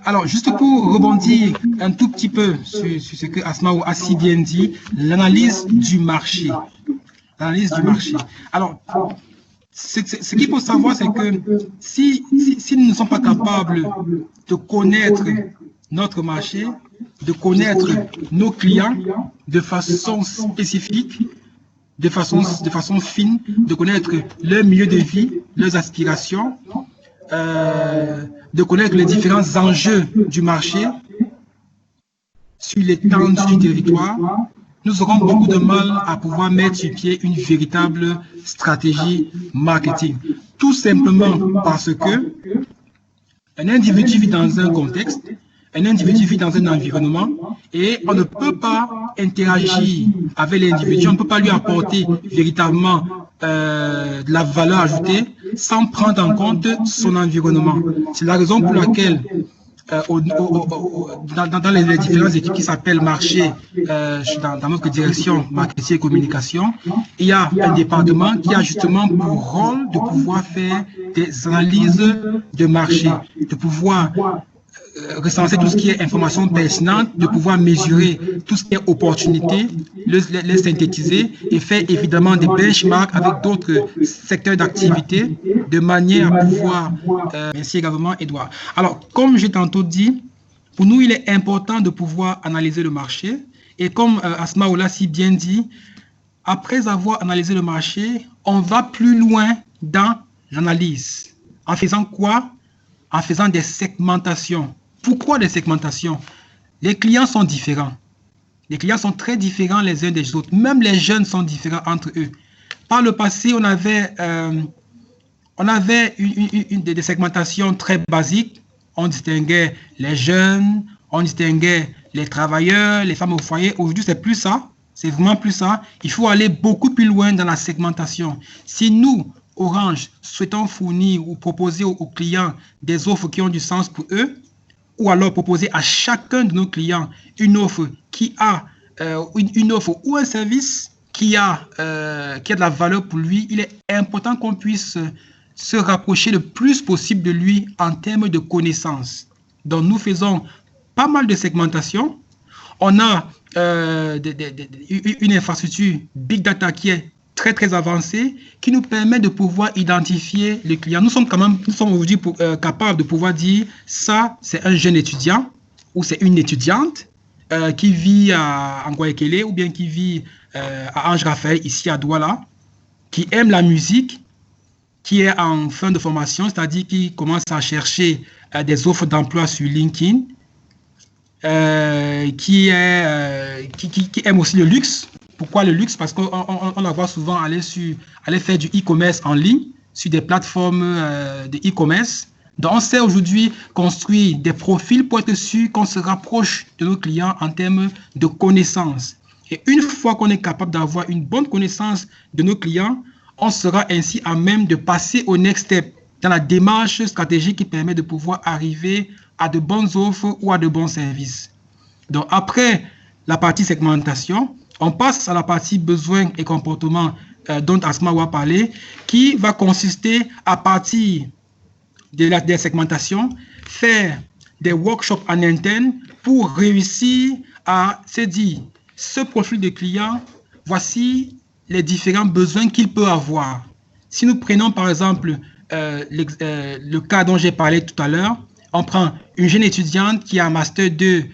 Alors, juste pour rebondir un tout petit peu sur ce que Asma a si bien dit, l'analyse du marché. L'analyse du marché. Alors, ce qu'il faut savoir, c'est que si nous ne sommes pas capables de connaître notre marché, de connaître nos clients de façon spécifique, de façon fine, de connaître leur milieu de vie, leurs aspirations, de connaître les différents enjeux du marché sur l'étendue du territoire, nous aurons beaucoup de mal à pouvoir mettre sur pied une véritable stratégie marketing. Tout simplement parce que un individu vit dans un contexte, un individu vit dans un environnement et on ne peut pas interagir avec l'individu, on ne peut pas lui apporter véritablement de la valeur ajoutée sans prendre en compte son environnement. C'est la raison pour laquelle dans les différentes équipes qui s'appellent marché, dans notre direction marketing et communication, il y a un département qui a justement pour rôle de pouvoir faire des analyses de marché, de pouvoir recenser tout ce qui est information pertinente, de pouvoir mesurer tout ce qui est opportunité, les synthétiser et faire évidemment des benchmarks avec d'autres secteurs d'activité de manière à pouvoir... merci également, Edouard. Alors, comme j'ai tantôt dit, pour nous, il est important de pouvoir analyser le marché et comme Asma l'a si bien dit, après avoir analysé le marché, on va plus loin dans l'analyse. En faisant quoi? En faisant des segmentations. Pourquoi des segmentations? Les clients sont différents. Les clients sont très différents les uns des autres. Même les jeunes sont différents entre eux. Par le passé, on avait des segmentations très basiques. On distinguait les jeunes, on distinguait les travailleurs, les femmes au foyer. Aujourd'hui, c'est plus ça. C'est vraiment plus ça. Il faut aller beaucoup plus loin dans la segmentation. Si nous, Orange, souhaitons fournir ou proposer aux clients des offres qui ont du sens pour eux, ou alors proposer à chacun de nos clients une offre qui a une offre ou un service qui a de la valeur pour lui, il est important qu'on puisse se rapprocher le plus possible de lui en termes de connaissances. Donc nous faisons pas mal de segmentation. On a une infrastructure Big Data qui est très avancée, qui nous permet de pouvoir identifier les clients. Nous sommes aujourd'hui capables de pouvoir dire ça, c'est un jeune étudiant ou c'est une étudiante qui vit à Angoyekele ou bien qui vit à Ange Raphaël, ici à Douala, qui aime la musique, qui est en fin de formation, c'est-à-dire qui commence à chercher des offres d'emploi sur LinkedIn, qui aime aussi le luxe. Pourquoi le luxe? Parce qu'on la voit souvent aller faire du e-commerce en ligne, sur des plateformes de e-commerce. Donc, on sait aujourd'hui construire des profils pour être sûr qu'on se rapproche de nos clients en termes de connaissances. Et une fois qu'on est capable d'avoir une bonne connaissance de nos clients, on sera ainsi à même de passer au next step dans la démarche stratégique qui permet de pouvoir arriver à de bonnes offres ou à de bons services. Donc, après la partie segmentation, on passe à la partie besoins et comportements dont Asma a parlé, qui va consister à partir de la segmentation, faire des workshops en interne pour réussir à se dire, ce profil de client, voici les différents besoins qu'il peut avoir. Si nous prenons par exemple le cas dont j'ai parlé tout à l'heure, on prend une jeune étudiante qui a un master 2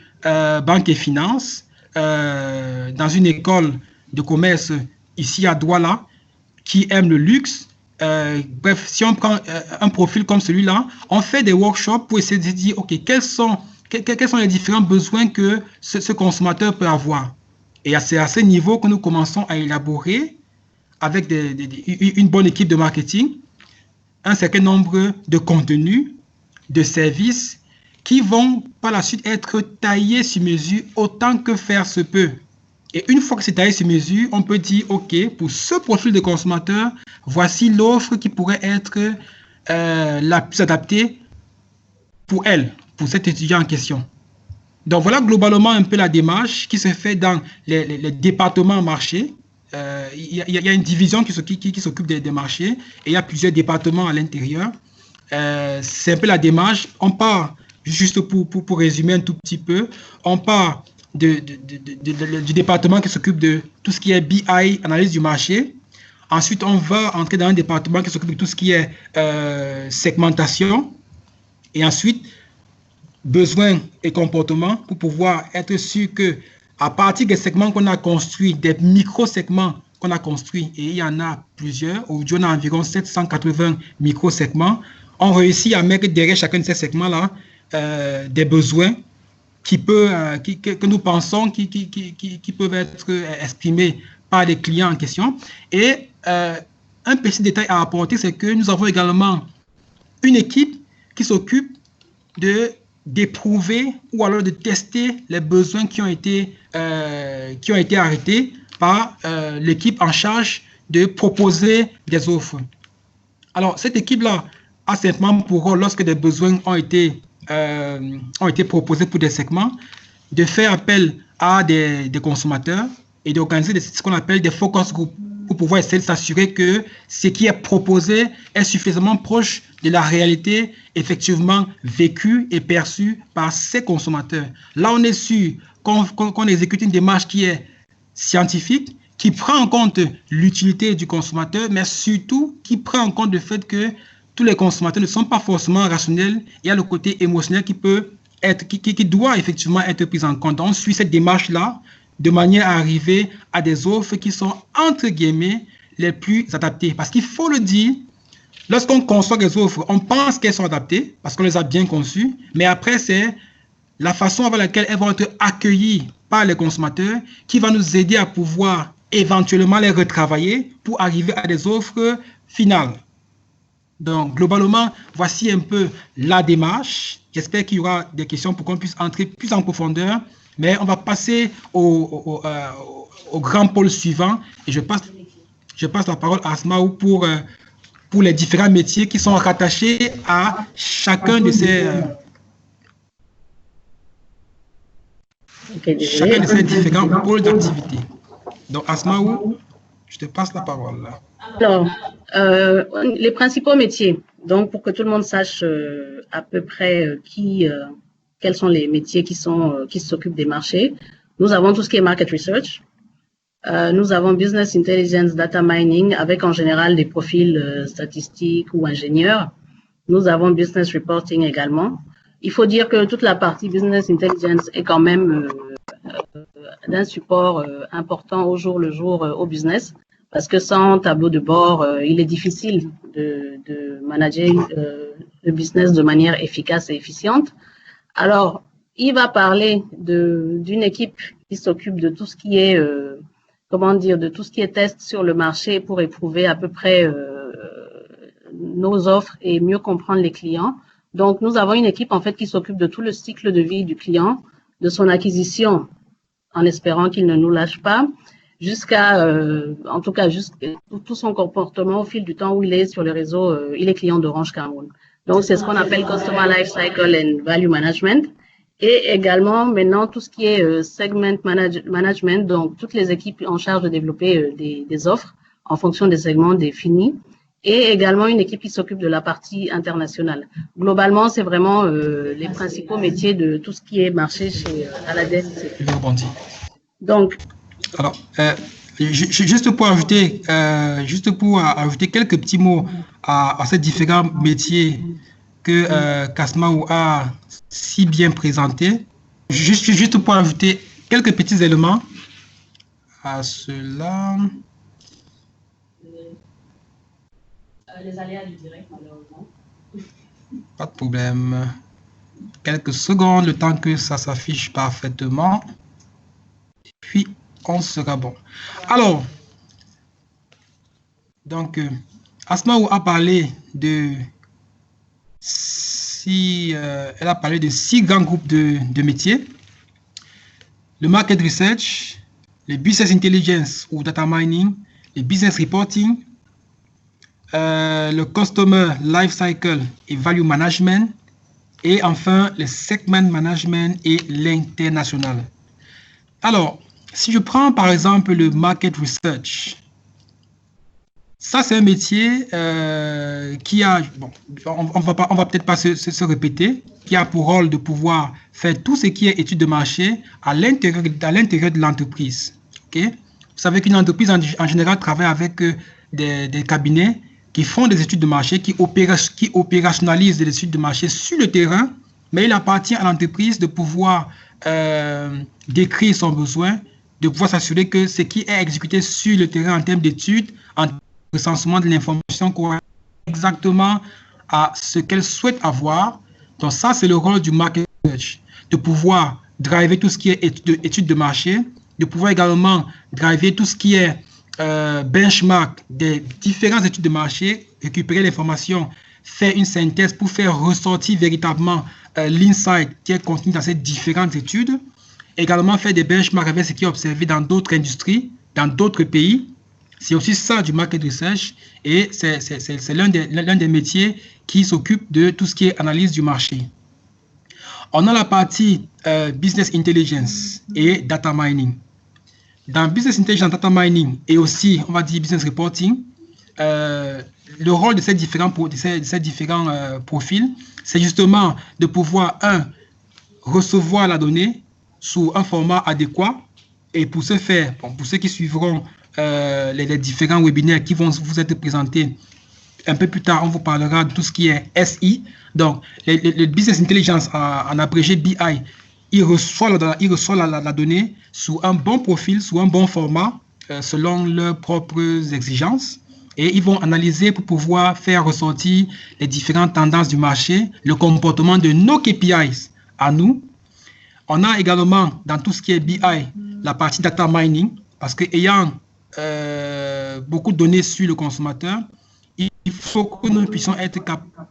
banque et finance, dans une école de commerce ici à Douala, qui aime le luxe. Bref, si on prend un profil comme celui-là, on fait des workshops pour essayer de dire, OK, quels sont les différents besoins que ce consommateur peut avoir. Et c'est à ce niveau que nous commençons à élaborer, avec une bonne équipe de marketing, un certain nombre de contenus, de services, qui vont par la suite être taillés sur mesure autant que faire se peut. Et une fois que c'est taillé sur mesure, on peut dire, OK, pour ce profil de consommateur, voici l'offre qui pourrait être la plus adaptée pour elle, pour cet étudiant en question. Donc voilà globalement un peu la démarche qui se fait dans les départements marchés. Il y a une division qui s'occupe des marchés et il y a plusieurs départements à l'intérieur. C'est un peu la démarche. On part juste pour résumer un tout petit peu, on part du département qui s'occupe de tout ce qui est BI, analyse du marché. Ensuite, on va entrer dans un département qui s'occupe de tout ce qui est segmentation. Et ensuite, besoins et comportements pour pouvoir être sûr que à partir des segments qu'on a construits, des micro-segments qu'on a construits, et il y en a plusieurs, aujourd'hui on a environ 780 micro-segments, on réussit à mettre derrière chacun de ces segments-là des besoins que nous pensons qui peuvent être exprimés par les clients en question. Et un petit détail à apporter, c'est que nous avons également une équipe qui s'occupe d'éprouver ou alors de tester les besoins qui ont été arrêtés par l'équipe en charge de proposer des offres. Alors, cette équipe-là a simplement pour rôle, lorsque des besoins ont été proposés pour des segments, de faire appel à des consommateurs et d'organiser ce qu'on appelle des focus groups pour pouvoir essayer de s'assurer que ce qui est proposé est suffisamment proche de la réalité effectivement vécue et perçue par ces consommateurs. Là, on est sûr qu'on exécute une démarche qui est scientifique, qui prend en compte l'utilité du consommateur, mais surtout qui prend en compte le fait que tous les consommateurs ne sont pas forcément rationnels. Il y a le côté émotionnel qui doit effectivement être pris en compte. On suit cette démarche-là de manière à arriver à des offres qui sont, entre guillemets, les plus adaptées. Parce qu'il faut le dire, lorsqu'on conçoit des offres, on pense qu'elles sont adaptées parce qu'on les a bien conçues, mais après, c'est la façon avec laquelle elles vont être accueillies par les consommateurs qui va nous aider à pouvoir éventuellement les retravailler pour arriver à des offres finales. Donc, globalement, voici un peu la démarche. J'espère qu'il y aura des questions pour qu'on puisse entrer plus en profondeur. Mais on va passer au grand pôle suivant. Et je passe la parole à Asmaou pour les différents métiers qui sont rattachés à chacun de ces, différents pôles d'activité. Donc, Asmaou, je te passe la parole là. Alors, les principaux métiers, donc pour que tout le monde sache à peu près quels sont les métiers qui s'occupent des marchés. Nous avons tout ce qui est market research. Nous avons business intelligence, data mining, avec en général des profils statistiques ou ingénieurs. Nous avons business reporting également. Il faut dire que toute la partie business intelligence est quand même d'un support important au jour le jour au business. Parce que sans tableau de bord, il est difficile de manager le business de manière efficace et efficiente. Alors, il va parler d'une équipe qui s'occupe de tout ce qui est, de tout ce qui est test sur le marché pour éprouver à peu près nos offres et mieux comprendre les clients. Donc, nous avons une équipe en fait qui s'occupe de tout le cycle de vie du client, de son acquisition, en espérant qu'il ne nous lâche pas, jusqu'à, en tout cas, tout son comportement au fil du temps où il est sur les réseaux, il est client d'Orange Cameroun. Donc, c'est ce qu'on appelle Customer Life Cycle and Value Management. Et également, maintenant, tout ce qui est segment management, donc toutes les équipes en charge de développer des offres en fonction des segments définis. Et également une équipe qui s'occupe de la partie internationale. Globalement, c'est vraiment les principaux métiers de tout ce qui est marché à la DNC. Donc, alors, juste pour ajouter quelques petits mots à ces différents métiers que Kasmaou a si bien présentés, juste pour ajouter quelques petits éléments à cela. Les aléas du direct, malheureusement. Pas de problème. Quelques secondes, le temps que ça s'affiche parfaitement. Et puis, on sera bon. Alors, donc, Asmaou a parlé de six grands groupes de métiers. Le market research, le business intelligence ou data mining, le business reporting, le customer life cycle et value management, et enfin le segment management et l'international. Alors, si je prends par exemple le market research, Ça, c'est un métier qui a, bon, on va peut-être pas se répéter, qui a pour rôle de pouvoir faire tout ce qui est étude de marché à l'intérieur de l'entreprise. Okay? Vous savez qu'une entreprise, en général, travaille avec des cabinets qui font des études de marché, qui opérationnalisent des études de marché sur le terrain, mais il appartient à l'entreprise de pouvoir décrire son besoin, de pouvoir s'assurer que ce qui est exécuté sur le terrain en termes d'études, en recensement de l'information correspond exactement à ce qu'elle souhaite avoir. Donc ça, c'est le rôle du market research, de pouvoir driver tout ce qui est études de marché, de pouvoir également driver tout ce qui est benchmark des différentes études de marché, récupérer l'information, faire une synthèse pour faire ressortir véritablement l'insight qui est contenu dans ces différentes études, également faire des benchmarks avec ce qui est observé dans d'autres industries, dans d'autres pays. C'est aussi ça du market research et c'est l'un des métiers qui s'occupe de tout ce qui est analyse du marché. On a la partie business intelligence et data mining. Dans business intelligence, data mining et aussi, on va dire, business reporting, le rôle de ces différents profils, c'est justement de pouvoir, recevoir la donnée sous un format adéquat et pour ce faire, bon, pour ceux qui suivront les différents webinaires qui vont vous être présentés un peu plus tard, on vous parlera de tout ce qui est SI. Donc, le business intelligence, en abrégé BI, il reçoit la donnée sous un bon profil, sous un bon format, selon leurs propres exigences. Et ils vont analyser pour pouvoir faire ressortir les différentes tendances du marché, le comportement de nos KPIs à nous. On a également, dans tout ce qui est BI, la partie data mining, parce que ayant beaucoup de données sur le consommateur, il faut que nous puissions être capables.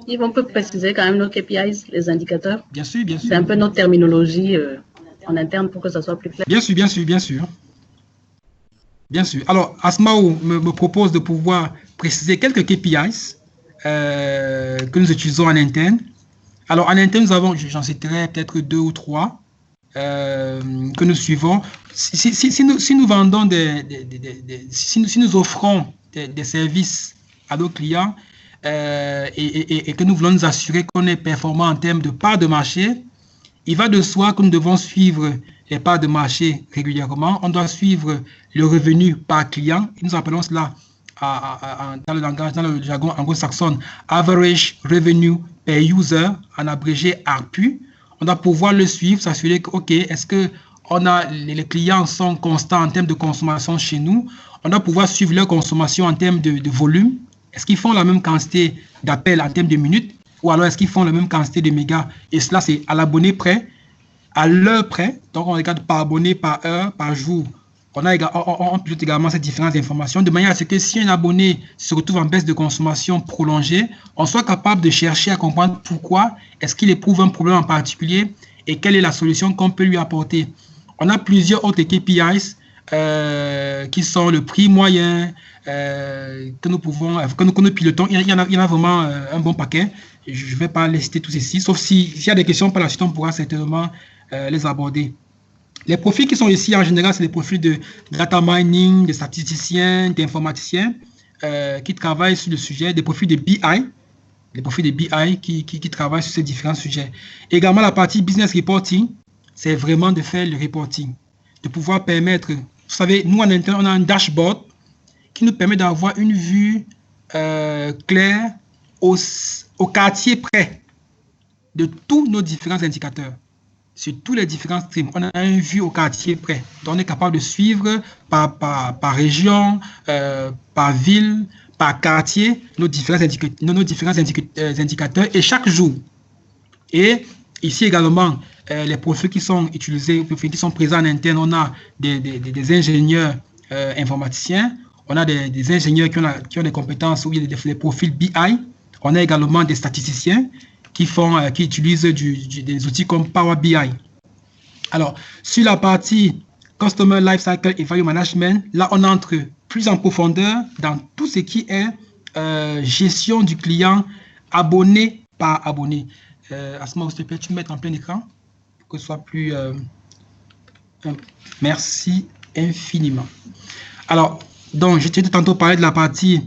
Yves, on peut préciser quand même nos KPIs, les indicateurs. Bien sûr, bien sûr. C'est un peu notre terminologie en interne pour que ça soit plus clair. Bien sûr, bien sûr, bien sûr. Bien sûr. Alors, Asmao me propose de pouvoir préciser quelques KPIs que nous utilisons en interne. Alors, en interne, nous avons, j'en citerai peut-être 2 ou 3 que nous suivons. Si nous vendons si nous offrons des services à nos clients et que nous voulons nous assurer qu'on est performant en termes de part de marché, il va de soi que nous devons suivre les parts de marché régulièrement. On doit suivre le revenu par client. Et nous appelons cela dans le langage, dans le jargon anglo-saxon, Average Revenue Per User, en abrégé ARPU. On doit pouvoir le suivre, s'assurer que, OK, est-ce que les clients sont constants en termes de consommation chez nous? On doit pouvoir suivre leur consommation en termes de volume. Est-ce qu'ils font la même quantité d'appels en termes de minutes? Ou alors est-ce qu'ils font la même quantité de mégas? Et cela, c'est à l'abonné près, à l'heure près. Donc, on regarde par abonné, par heure, par jour. On pilote également ces différentes informations de manière à ce que si un abonné se retrouve en baisse de consommation prolongée, on soit capable de chercher à comprendre pourquoi, est-ce qu'il éprouve un problème en particulier et quelle est la solution qu'on peut lui apporter. On a plusieurs autres KPIs qui sont le prix moyen que nous pilotons. Il y en a vraiment un bon paquet. Je ne vais pas les citer tous ici, sauf s'il y a des questions par la suite, on pourra certainement les aborder. Les profils qui sont ici, en général, c'est les profils de data mining, de statisticiens, d'informaticiens qui travaillent sur le sujet, des profils de BI, les profils de BI qui travaillent sur ces différents sujets. Également, la partie business reporting, c'est vraiment de faire le reporting, de pouvoir permettre, vous savez, nous en interne, on a un dashboard qui nous permet d'avoir une vue claire au quartier près de tous nos différents indicateurs. Sur tous les différents streams, on a une vue au quartier près. Donc, on est capable de suivre par région, par ville, par quartier, nos différents indicateurs et chaque jour. Et ici également, les profils qui sont utilisés, qui sont présents en interne, on a des ingénieurs informaticiens, on a des ingénieurs qui ont des compétences ou des profils BI, on a également des statisticiens qui utilisent des outils comme Power BI. Alors, sur la partie Customer Lifecycle et Value Management, là, on entre plus en profondeur dans tout ce qui est gestion du client abonné par abonné. Asma, s'il te plaît, tu me mets en plein écran pour que ce soit plus... merci infiniment. Alors, Donc, j'ai tantôt parlé de la partie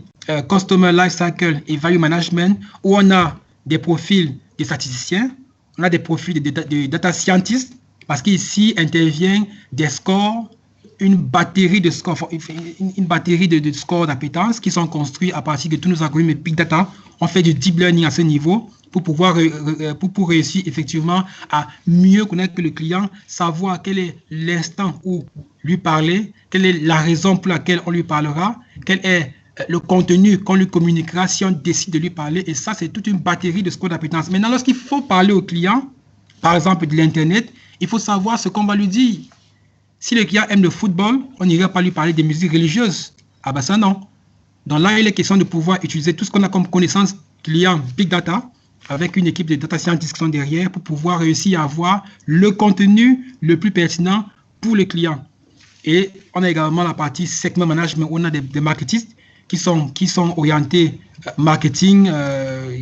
Customer Lifecycle et Value Management, où on a des profils de statisticiens, on a des profils de data scientists, parce qu'ici intervient des scores, une batterie de scores, une batterie de scores d'appétence qui sont construits à partir de tous nos algorithmes Big Data. On fait du deep learning à ce niveau pour réussir effectivement à mieux connaître le client, savoir quel est l'instant où lui parler, quelle est la raison pour laquelle on lui parlera, quel est le contenu qu'on lui communiquera si on décide de lui parler. Et ça, c'est toute une batterie de scores d'appétence. Maintenant, lorsqu'il faut parler au client, par exemple de l'Internet, il faut savoir ce qu'on va lui dire. Si le client aime le football, on n'irait pas lui parler des musiques religieuses. Ah ben ça, non. Donc là, il est question de pouvoir utiliser tout ce qu'on a comme connaissance client Big Data avec une équipe de data scientists qui sont derrière pour pouvoir réussir à avoir le contenu le plus pertinent pour le client. Et on a également la partie segment management où on a des marketistes qui sont orientés marketing,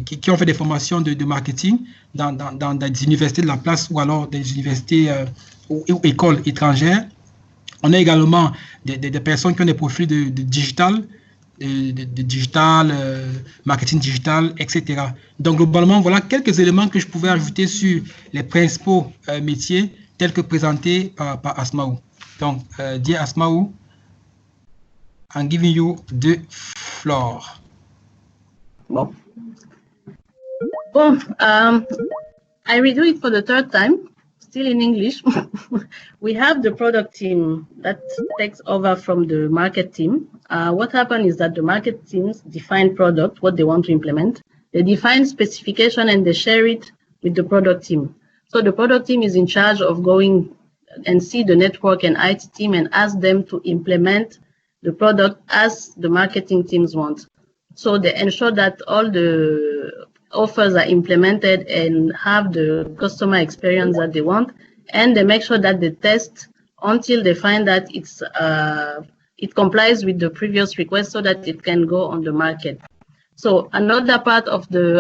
qui ont fait des formations de marketing dans des universités de la place ou alors des universités ou écoles étrangères. On a également des personnes qui ont des profils de digital, marketing digital, etc. Donc, globalement, voilà quelques éléments que je pouvais ajouter sur les principaux métiers tels que présentés par Asma'u. Donc, dear Asma'u, I'm giving you the floor. Bon, I redo it for the third time, still in English. We have the product team that takes over from the market team. What happened is that the market teams define product, what they want to implement. They define specification and they share it with the product team. So the product team is in charge of going and see the network and IT team and ask them to implement the product as the marketing teams want. So they ensure that all the offers are implemented and have the customer experience that they want, and they make sure that they test until they find that it complies with the previous request so that it can go on the market. So another part of their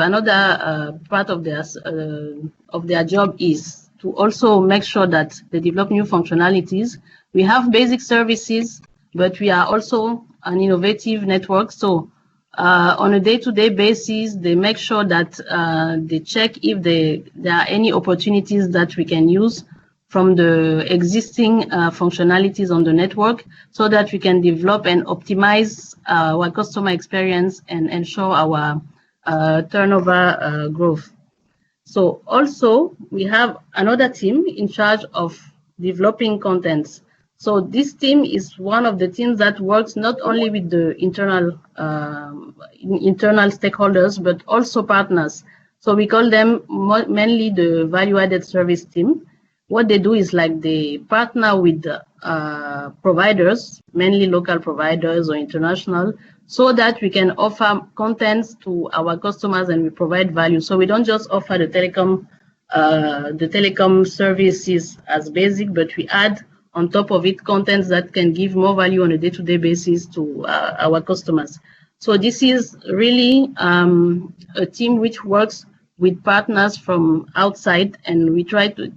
job is to also make sure that they develop new functionalities. We have basic services, but we are also an innovative network. So on a day-to-day basis, they make sure that they check if there are any opportunities that we can use from the existing functionalities on the network so that we can develop and optimize our customer experience and ensure our turnover growth. So also, we have another team in charge of developing contents. So this team is one of the teams that works not only with the internal stakeholders, but also partners. So we call them mainly the value-added service team. What they do is like they partner with providers, mainly local providers or international, so that we can offer contents to our customers and we provide value. So we don't just offer the telecom services as basic, but we add on top of it contents that can give more value on a day-to-day basis to our customers. So this is really a team which works with partners from outside, and we try to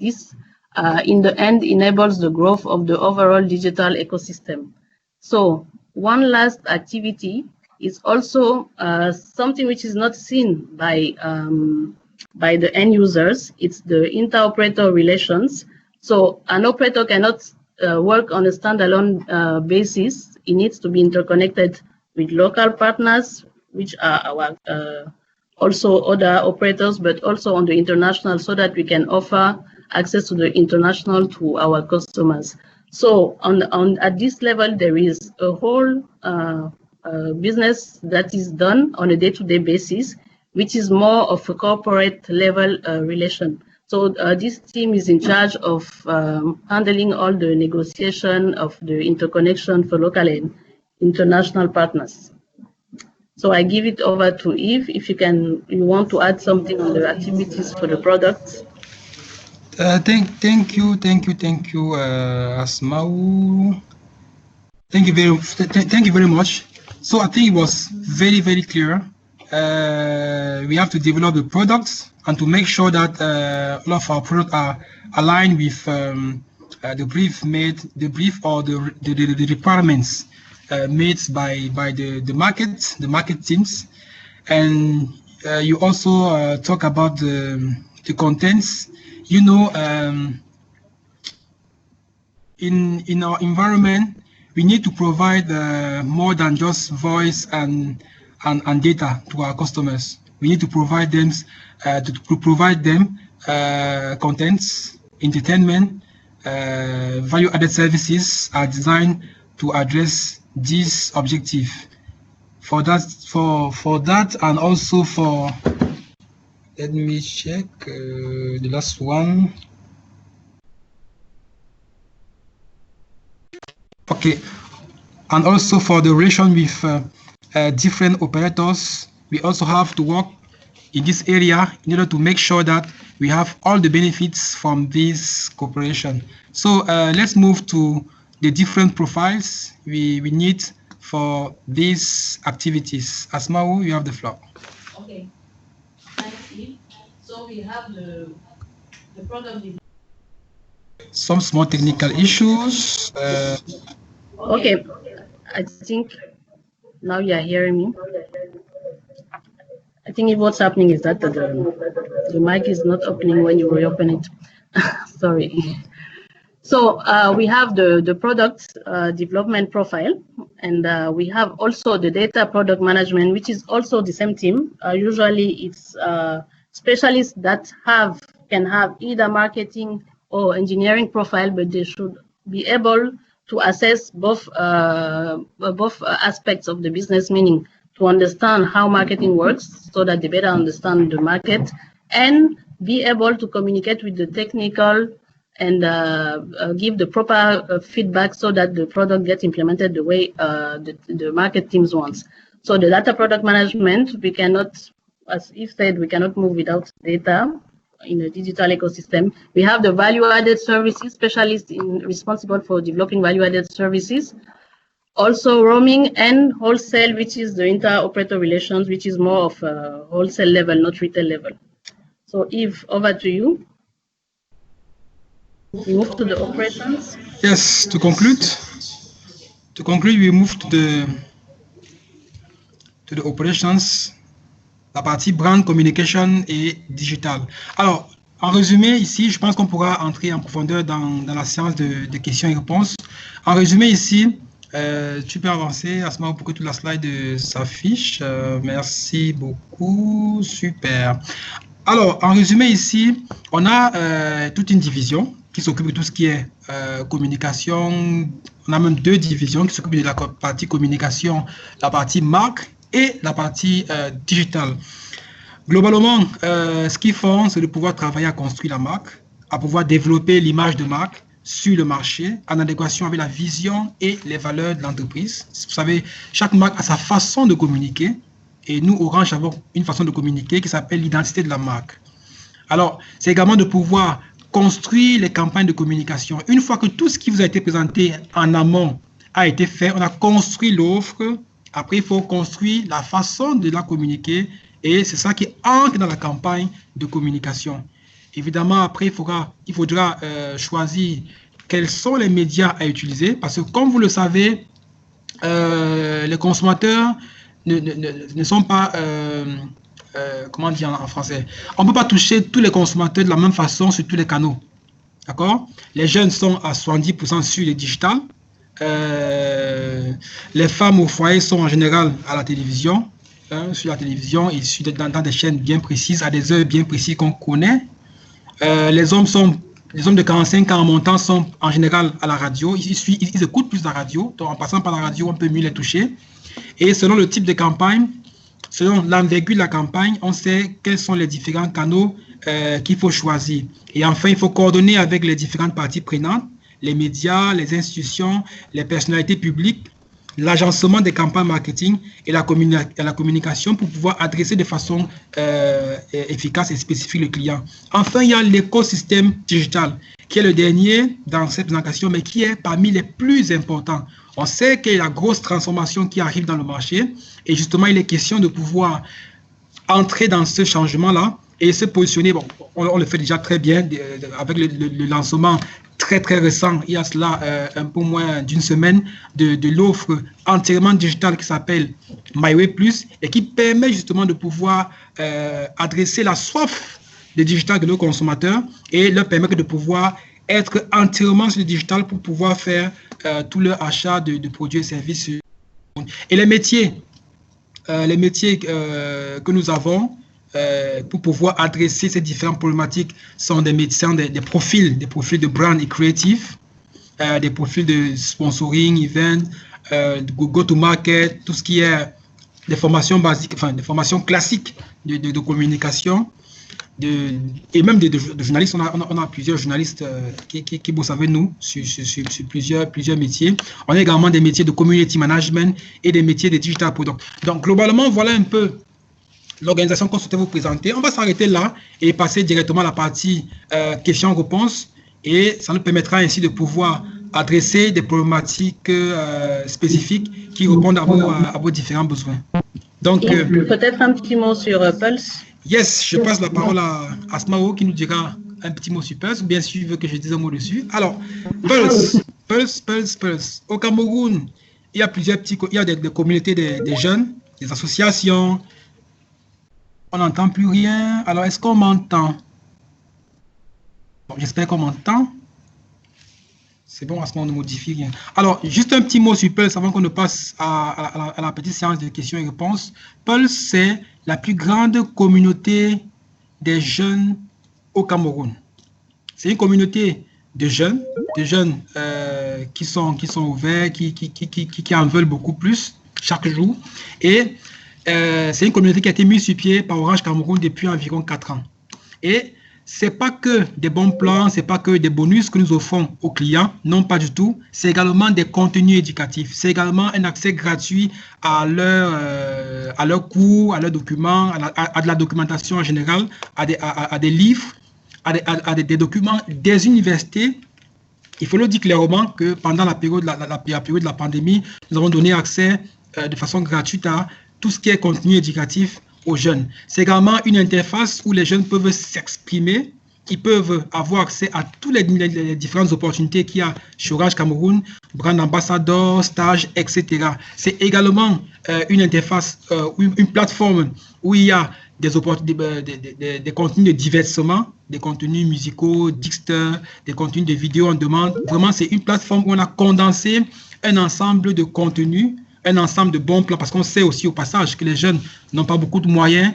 in the end enables the growth of the overall digital ecosystem. So one last activity is also something which is not seen by the end users. It's the inter-operator relations. So an operator cannot work on a standalone basis. It needs to be interconnected with local partners, which are our also other operators, but also on the international, so that we can offer access to the international to our customers. So at this level, there is a whole business that is done on a day-to-day basis, which is more of a corporate level relation. So this team is in charge of handling all the negotiation of the interconnection for local and international partners. So I give it over to Yves. If you want to add something on the activities for the products. Thank you, Asma'u. Thank you very much. So I think it was very, very clear. We have to develop the products and to make sure that all of our products are aligned with the brief or the requirements made by the market teams. And you also talk about the contents. You know, in our environment, we need to provide more than just voice and data to our customers. We need to provide them contents, entertainment, value-added services are designed to address this objective. For that, and also for, let me check the last one. Okay, and also for the relation with different operators, we also have to work in this area in order to make sure that we have all the benefits from this cooperation. So let's move to the different profiles we need for these activities. Asma'u, you have the floor. Okay, thanks, Steve. So we have the product. Some small technical issues. Okay, I think now you are hearing me. I think what's happening is that the mic is not opening when you reopen it. Sorry. So we have the product development profile, and we have also the data product management, which is also the same team. Usually it's specialists that can have either marketing or engineering profile, but they should be able to assess both aspects of the business, meaning to understand how marketing works so that they better understand the market and be able to communicate with the technical and give the proper feedback so that the product gets implemented the way the market teams wants. So the data product management, we cannot, as Yves said, we cannot move without data in a digital ecosystem. We have the value-added services specialist responsible for developing value-added services. Also roaming and wholesale, which is the inter-operator relations, which is more of a wholesale level, not retail level. So Yves, over to you. We move to the operations. Yes, to conclude, we move to the operations, la partie brand, communication et digital. Alors, en résumé, ici, je pense qu'on pourra entrer en profondeur dans la séance de questions et réponses. En résumé, ici, tu peux avancer à ce moment pour que toute la slide s'affiche. Merci beaucoup, super. Alors, en résumé, ici, on a toute une division qui s'occupe de tout ce qui est communication. On a même deux divisions qui s'occupent de la partie communication, la partie marque et la partie digitale. Globalement, ce qu'ils font, c'est de pouvoir travailler à construire la marque, à pouvoir développer l'image de marque sur le marché, en adéquation avec la vision et les valeurs de l'entreprise. Vous savez, chaque marque a sa façon de communiquer, et nous, Orange, avons une façon de communiquer qui s'appelle l'identité de la marque. Alors, c'est également de pouvoir construire les campagnes de communication. Une fois que tout ce qui vous a été présenté en amont a été fait, on a construit l'offre. Après, il faut construire la façon de la communiquer et c'est ça qui entre dans la campagne de communication. Évidemment, après, il faudra choisir quels sont les médias à utiliser parce que, comme vous le savez, les consommateurs ne sont pas... comment dire en français? On ne peut pas toucher tous les consommateurs de la même façon sur tous les canaux. D'accord? Les jeunes sont à 70% sur les digital. Les femmes au foyer sont en général à la télévision, sur la télévision et dans des chaînes bien précises, à des heures bien précises qu'on connaît. Les hommes de 45 ans en montant sont en général à la radio. Ils écoutent plus la radio. Donc, en passant par la radio, on peut mieux les toucher. Et selon le type de campagne, selon l'envergure de la campagne, on sait quels sont les différents canaux qu'il faut choisir. Et enfin, il faut coordonner avec les différentes parties prenantes, les médias, les institutions, les personnalités publiques, l'agencement des campagnes marketing et la communication pour pouvoir adresser de façon efficace et spécifique le client. Enfin, il y a l'écosystème digital, qui est le dernier dans cette présentation, mais qui est parmi les plus importants. On sait qu'il y a la grosse transformation qui arrive dans le marché et justement, il est question de pouvoir entrer dans ce changement-là et se positionner. Bon, on le fait déjà très bien avec le lancement très très récent, il y a cela un peu moins d'une semaine, de l'offre entièrement digitale qui s'appelle MyWay Plus et qui permet justement de pouvoir adresser la soif de digital de nos consommateurs et leur permettre de pouvoir être entièrement sur le digital pour pouvoir faire tout leur achat de produits et services. Et les métiers que nous avons pour pouvoir adresser ces différentes problématiques sont des médecins, des profils de brand et créatifs, des profils de sponsoring, event, go-to-market, tout ce qui est des formations basiques, enfin des formations classiques de communication, et même de journalistes. On a plusieurs journalistes qui bossent avec nous sur plusieurs métiers. On a également des métiers de community management et des métiers de digital product. Donc globalement, voilà un peu l'organisation qu'on souhaitait vous présenter. On va s'arrêter là et passer directement à la partie questions-réponses, et ça nous permettra ainsi de pouvoir adresser des problématiques spécifiques qui répondent à vos différents besoins. Donc, peut-être un petit mot sur Pulse. Yes, je passe la parole à Asmao qui nous dira un petit mot sur Pulse, ou bien sûr, il veut que je dise un mot dessus. Alors, Pulse. Au Cameroun, il y a des communautés des jeunes, des associations. On n'entend plus rien. Alors, est-ce qu'on m'entend? Bon, j'espère qu'on m'entend. C'est bon, à ce moment, on ne modifie rien. Alors, juste un petit mot sur Pulse avant qu'on ne passe à la petite séance de questions et réponses. Pulse, c'est la plus grande communauté des jeunes au Cameroun. C'est une communauté de jeunes qui sont ouverts, qui en veulent beaucoup plus chaque jour. Et c'est une communauté qui a été mise sur pied par Orange Cameroun depuis environ 4 ans. Et c'est pas que des bons plans, c'est pas que des bonus que nous offrons aux clients, non pas du tout. C'est également des contenus éducatifs. C'est également un accès gratuit à leurs cours, à leurs documents, à de la documentation en général, à des livres, à des documents des universités. Il faut le dire clairement que pendant la période de la pandémie, nous avons donné accès de façon gratuite à tout ce qui est contenu éducatif aux jeunes. C'est également une interface où les jeunes peuvent s'exprimer, ils peuvent avoir accès à toutes les différentes opportunités qu'il y a chez Orange Cameroun, brand ambassadeur, stage, etc. C'est également une interface, une plateforme où il y a des contenus de divertissement, des contenus musicaux, Dixter, des contenus de vidéos en demande. Vraiment, c'est une plateforme où on a condensé un ensemble de contenus, un ensemble de bons plans, parce qu'on sait aussi au passage que les jeunes n'ont pas beaucoup de moyens.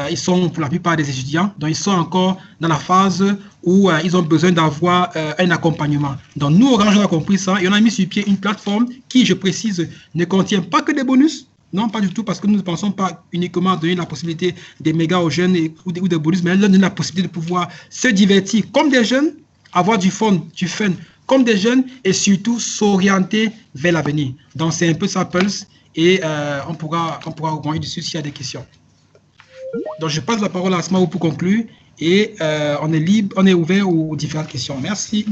Ils sont pour la plupart des étudiants, donc ils sont encore dans la phase où ils ont besoin d'avoir un accompagnement. Donc nous, Orange, on a compris ça et on a mis sur pied une plateforme qui, je précise, ne contient pas que des bonus. Non, pas du tout, parce que nous ne pensons pas uniquement donner la possibilité des mégas aux jeunes ou des bonus, mais elle donne la possibilité de pouvoir se divertir comme des jeunes, avoir du fun comme des jeunes et surtout s'orienter vers l'avenir. Donc c'est un peu ça, Pulse, et on pourra rebondir dessus s'il y a des questions. Donc je passe la parole à Asmao pour conclure et on est libre, on est ouvert aux différentes questions. Merci.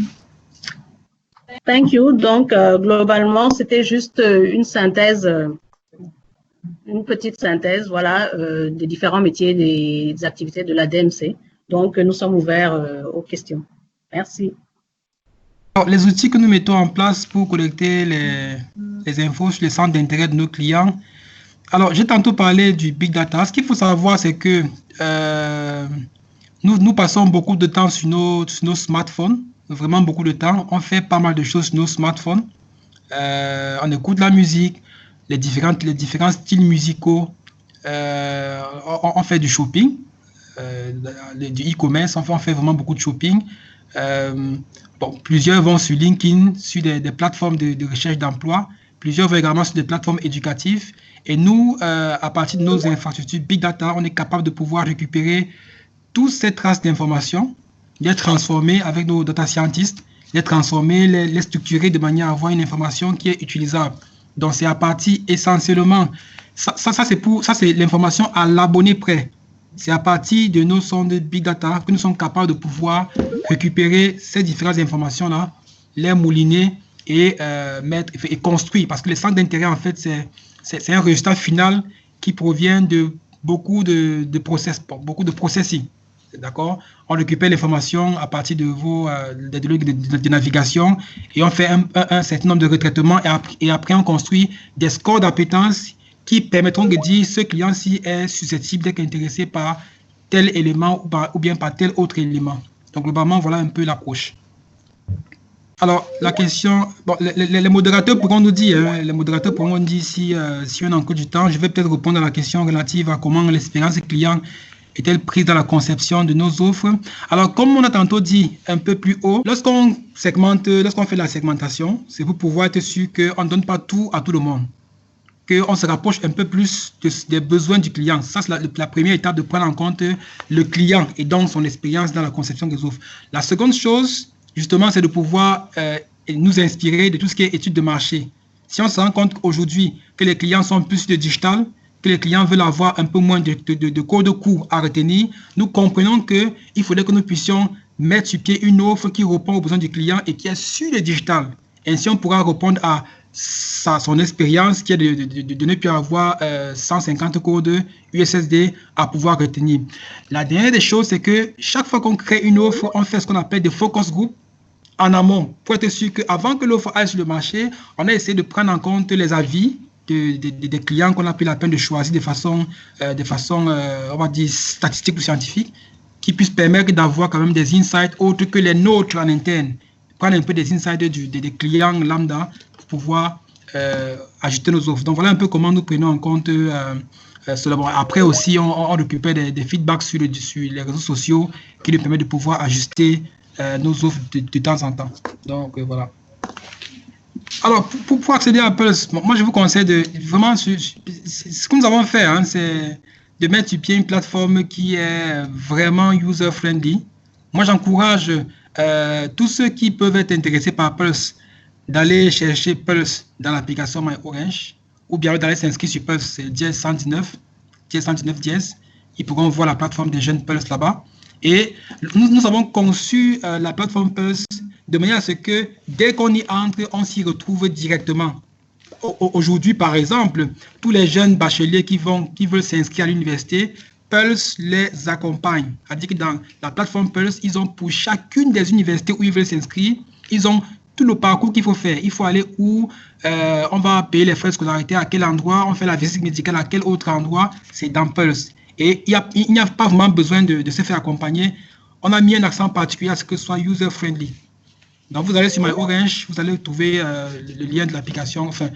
Thank you. Donc globalement, c'était juste une synthèse, une petite synthèse, voilà, des différents métiers, des activités de la DMC. Donc nous sommes ouverts aux questions. Merci. Alors, les outils que nous mettons en place pour collecter les infos sur les centres d'intérêt de nos clients. Alors, j'ai tantôt parlé du Big Data. Ce qu'il faut savoir, c'est que nous passons beaucoup de temps sur nos smartphones, vraiment beaucoup de temps. On fait pas mal de choses sur nos smartphones. On écoute la musique, les différents styles musicaux. On fait du shopping, du e-commerce. On fait vraiment beaucoup de shopping. Plusieurs vont sur LinkedIn, sur des plateformes de recherche d'emploi. Plusieurs vont également sur des plateformes éducatives. Et nous, à partir de nos infrastructures Big Data, on est capable de pouvoir récupérer toutes ces traces d'informations, les transformer avec nos data scientists, les transformer, les structurer de manière à avoir une information qui est utilisable. Donc, c'est à partir essentiellement, ça c'est l'information à l'abonné près. C'est à partir de nos sondes Big Data que nous sommes capables de pouvoir récupérer ces différentes informations-là, les mouliner et construire. Parce que les centres d'intérêt, en fait, c'est un résultat final qui provient de beaucoup de process, beaucoup de processing. d'accord? On récupère l'information à partir de vos des données de navigation et on fait un certain nombre de retraitements et après on construit des scores d'appétence qui permettront de dire ce client-ci est susceptible d'être intéressé par tel élément ou bien par tel autre élément. Donc, globalement, voilà un peu l'approche. Alors, la question, bon, les modérateurs pourront nous dire, hein, les modérateurs pourront dire si on a encore du temps. Je vais peut-être répondre à la question relative à comment l'expérience client est-elle prise dans la conception de nos offres. Alors, comme on a tantôt dit un peu plus haut, lorsqu'on fait la segmentation, c'est pour pouvoir être sûr qu'on ne donne pas tout à tout le monde, qu'on se rapproche un peu plus des besoins du client. Ça, c'est la première étape, de prendre en compte le client et donc son expérience dans la conception des offres. La seconde chose, justement, c'est de pouvoir nous inspirer de tout ce qui est études de marché. Si on se rend compte aujourd'hui que les clients sont plus de digital, que les clients veulent avoir un peu moins de code court à retenir, nous comprenons qu'il faudrait que nous puissions mettre sur pied une offre qui répond aux besoins du client et qui est sur le digital. Ainsi, on pourra répondre à son expérience qui est de ne plus avoir 150 codes USSD à pouvoir retenir. La dernière des choses, c'est que chaque fois qu'on crée une offre, on fait ce qu'on appelle des focus group en amont pour être sûr qu'avant que l'offre aille sur le marché, on a essayé de prendre en compte les avis des clients qu'on a pris la peine de choisir de façon on va dire, statistique ou scientifique, qui puissent permettre d'avoir quand même des insights autres que les nôtres en interne. Prendre un peu des insights des clients lambda pour pouvoir ajuster nos offres. Donc, voilà un peu comment nous prenons en compte cela. Bon, après aussi, on récupère des feedbacks sur les réseaux sociaux qui nous permettent de pouvoir ajuster nos offres de temps en temps. Donc, voilà. Alors, pour pouvoir accéder à Pulse, moi, je vous conseille de vraiment, ce que nous avons fait, hein, c'est de mettre sur pied une plateforme qui est vraiment user-friendly. Moi, j'encourage tous ceux qui peuvent être intéressés par Pulse d'aller chercher Pulse dans l'application MyOrange ou bien d'aller s'inscrire sur Pulse, c'est dièse 119 dièse. Ils pourront voir la plateforme des jeunes Pulse là-bas. Et nous avons conçu la plateforme Pulse de manière à ce que dès qu'on y entre, on s'y retrouve directement. Aujourd'hui, par exemple, tous les jeunes bacheliers qui veulent s'inscrire à l'université, Pulse les accompagne. C'est-à-dire que dans la plateforme Pulse, ils ont pour chacune des universités où ils veulent s'inscrire, ils ont tout le parcours qu'il faut faire. Il faut aller où on va payer les frais de scolarité, à quel endroit, on fait la visite médicale à quel autre endroit, c'est dans Pulse. Et il n'y a pas vraiment besoin de se faire accompagner. On a mis un accent particulier à ce que ce soit user-friendly. Donc, vous allez sur MyOrange, vous allez trouver le lien de l'application, enfin,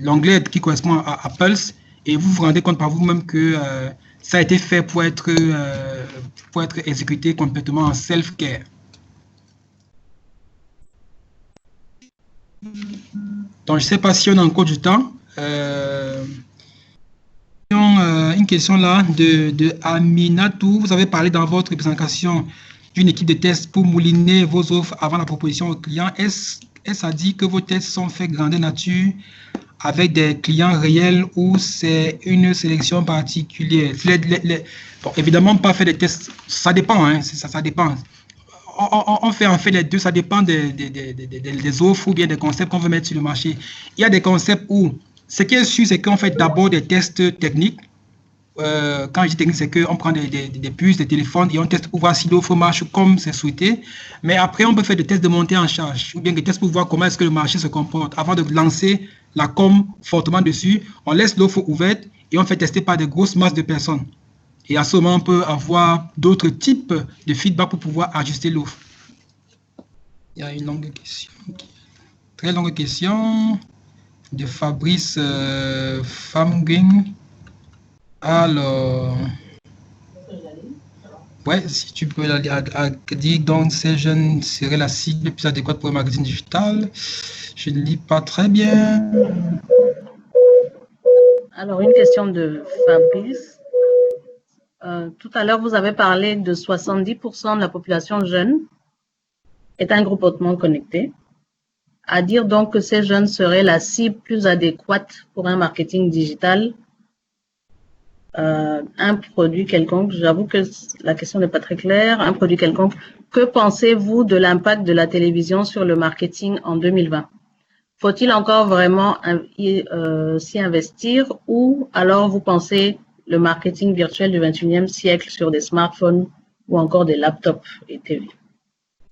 l'onglet qui correspond à Pulse, et vous vous rendez compte par vous-même que ça a été fait pour être exécuté complètement en self-care. Donc, je ne sais pas si on a encore du temps. Une question là de Aminatou. Vous avez parlé dans votre présentation d'une équipe de tests pour mouliner vos offres avant la proposition au client. Est-ce à dire que vos tests sont faits grandeur nature avec des clients réels ou c'est une sélection particulière? Bon, évidemment, pas faire des tests, ça dépend, hein, ça dépend. On fait en fait les deux, ça dépend des offres ou bien des concepts qu'on veut mettre sur le marché. Il y a des concepts où, ce qui est sûr, c'est qu'on fait d'abord des tests techniques. Quand je dis technique, c'est qu'on prend des puces, des téléphones et on teste pour voir si l'offre marche comme c'est souhaité. Mais après, on peut faire des tests de montée en charge ou bien des tests pour voir comment est-ce que le marché se comporte. Avant de lancer la com fortement dessus, on laisse l'offre ouverte et on fait tester par des grosses masses de personnes. Et à ce moment, on peut avoir d'autres types de feedback pour pouvoir ajuster l'offre. Il y a une longue question, très longue question de Fabrice Famging. Alors, ouais, si tu peux dire donc ces jeunes seraient la cible plus adéquate pour le marketing digital. Je ne lis pas très bien. Alors, une question de Fabrice. Tout à l'heure, vous avez parlé de 70% de la population jeune est un groupe hautement connecté. À dire donc que ces jeunes seraient la cible plus adéquate pour un marketing digital, un produit quelconque. J'avoue que la question n'est pas très claire. Un produit quelconque. Que pensez-vous de l'impact de la télévision sur le marketing en 2020? Faut-il encore vraiment s'y investir ou alors vous pensez le marketing virtuel du 21e siècle sur des smartphones ou encore des laptops et TV?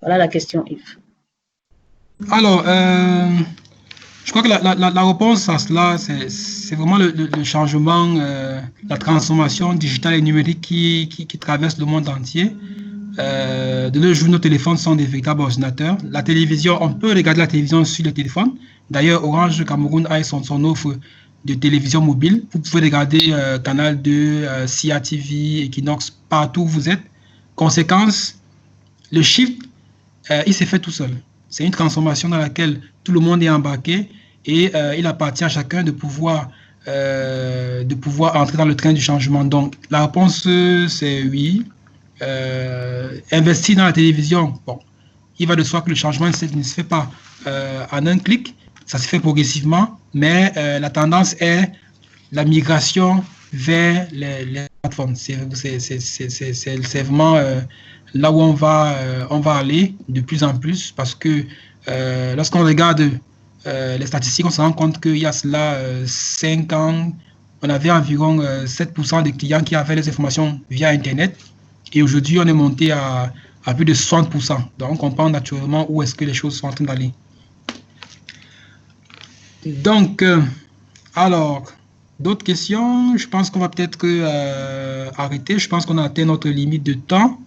Voilà la question, Yves. Alors, je crois que la réponse à cela, c'est vraiment le changement, la transformation digitale et numérique qui traverse le monde entier. De nos jours, nos téléphones sont des véritables ordinateurs. La télévision, on peut regarder la télévision sur le téléphone. D'ailleurs, Orange Cameroun a son offre de télévision mobile. Vous pouvez regarder Canal 2, Sia TV, Equinox, partout où vous êtes. Conséquence, le shift, il s'est fait tout seul. C'est une transformation dans laquelle tout le monde est embarqué et il appartient à chacun de pouvoir entrer dans le train du changement. Donc, la réponse, c'est oui. Investir dans la télévision, bon, il va de soi que le changement ne se fait pas en un clic, ça se fait progressivement, mais la tendance est la migration vers les plateformes. C'est vraiment là où on va aller de plus en plus parce que lorsqu'on regarde les statistiques, on se rend compte qu'il y a cela 5 ans, on avait environ 7% des clients qui avaient les informations via Internet et aujourd'hui on est monté à plus de 60%. Donc on comprend naturellement où est-ce que les choses sont en train d'aller. Donc, alors, d'autres questions? Je pense qu'on va peut-être arrêter. Je pense qu'on a atteint notre limite de temps.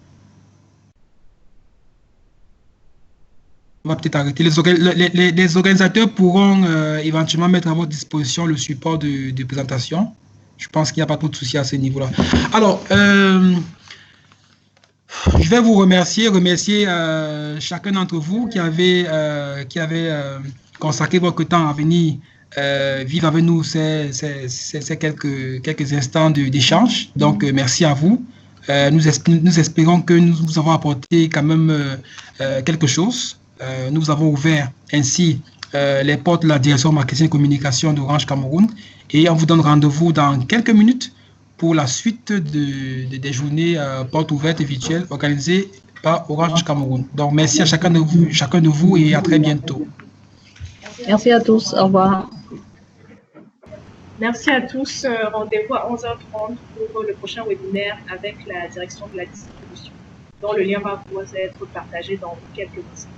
On va peut-être arrêter. Les organisateurs pourront éventuellement mettre à votre disposition le support de présentation. Je pense qu'il n'y a pas trop de soucis à ce niveau-là. Alors, je vais vous remercier chacun d'entre vous qui avait consacré votre temps à venir vivre avec nous ces quelques instants d'échange. Donc, merci à vous. Nous espérons que nous vous avons apporté quand même quelque chose. Nous avons ouvert ainsi les portes de la direction marketing et communication d'Orange Cameroun et on vous donne rendez-vous dans quelques minutes pour la suite des journées portes ouvertes et virtuelles organisées par Orange Cameroun. Donc, merci à chacun de vous et à très bientôt. Merci à tous. Au revoir. Merci à tous. Rendez-vous à 11h30 pour le prochain webinaire avec la direction de la distribution, dont le lien va vous être partagé dans quelques instants.